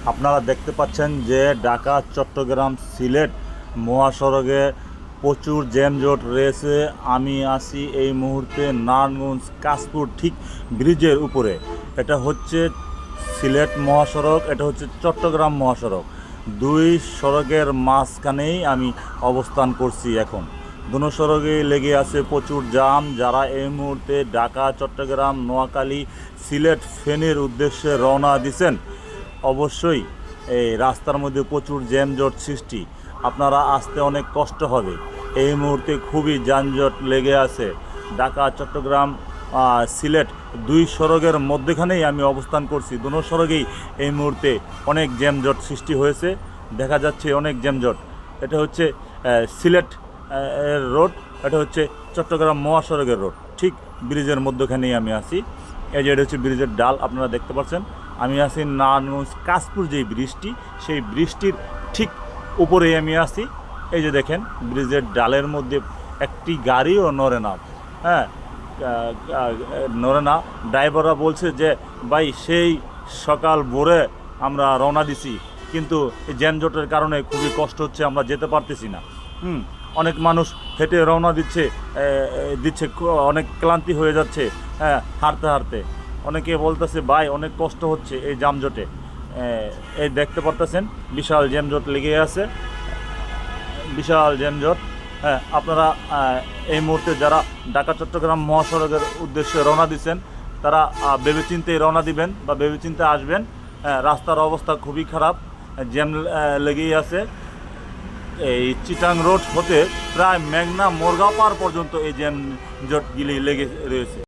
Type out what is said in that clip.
আপনারা দেখতে পাচ্ছেন যে ঢাকা চট্টগ্রাম সিলেট মহাসড়কে প্রচুর জ্যামজট রয়েছে। আমি আছি এই মুহূর্তে নারায়ণগঞ্জ কাশপুর ঠিক ব্রিজের উপরে। এটা হচ্ছে সিলেট মহাসড়ক, এটা হচ্ছে চট্টগ্রাম মহাসড়ক। দুই সড়কের মাঝখানেই আমি অবস্থান করছি এখন। দুনো সড়কেই লেগে আছে প্রচুর জাম। যারা এই মুহূর্তে ঢাকা চট্টগ্রাম নোয়াখালী সিলেট ফেনীর উদ্দেশ্যে রওনা দিছেন, অবশ্যই এই রাস্তার মধ্যে প্রচুর জ্যামজট সৃষ্টি। আপনারা আসতে অনেক কষ্ট হবে। এই মুহূর্তে খুবই যানজট লেগে আছে। ঢাকা চট্টগ্রাম সিলেট দুই সড়কের মধ্যখানেই আমি অবস্থান করছি। দুনো সড়কেই এই মুহূর্তে অনেক জ্যামজট সৃষ্টি হয়েছে, দেখা যাচ্ছে অনেক জ্যামজট। এটা হচ্ছে সিলেট এর রোড, এটা হচ্ছে চট্টগ্রাম মহাসড়কের রোড। ঠিক ব্রিজের মধ্যখানেই আমি আছি। এই যে এটা হচ্ছে ব্রিজের ডাল, আপনারা দেখতে পাচ্ছেন। আমি আছি নারায়ণগঞ্জ কাশপুর যেই ব্রিজটি, সেই ব্রিজটির ঠিক উপরেই আমি আছি। এই যে দেখেন ব্রিজের ডালের মধ্যে একটি গাড়িও নড়ে না। হ্যাঁ, নড়ে না। ড্রাইভাররা বলছে যে ভাই সেই সকাল ভোরে আমরা রওনা দিছি, কিন্তু এই যানজটের কারণে খুবই কষ্ট হচ্ছে, আমরা যেতে পারতেছি না। অনেক মানুষ হেঁটে রওনা দিচ্ছে, অনেক ক্লান্তি হয়ে যাচ্ছে। হ্যাঁ, হাঁটতে হাঁটতে অনেকে বলতেছে ভাই অনেক কষ্ট হচ্ছে এই যানজটে। এই দেখতে পারতেছেন বিশাল যানজট লেগে আছে, বিশাল যানজট। হ্যাঁ, আপনারা এই মুহূর্তে যারা ঢাকা চট্টগ্রাম মহাসড়কের উদ্দেশ্যে রওনা দিচ্ছেন, তারা ভেবেচিন্তে রওনা দিবেন বা ভেবেচিন্তে আসবেন। রাস্তার অবস্থা খুবই খারাপ, জ্যাম লেগেই আছে। এই চিটাং রোড হতে প্রায় মেঘনা মোরগাঁও পার পর্যন্ত এই জ্যামজটগুলি লেগে রয়েছে।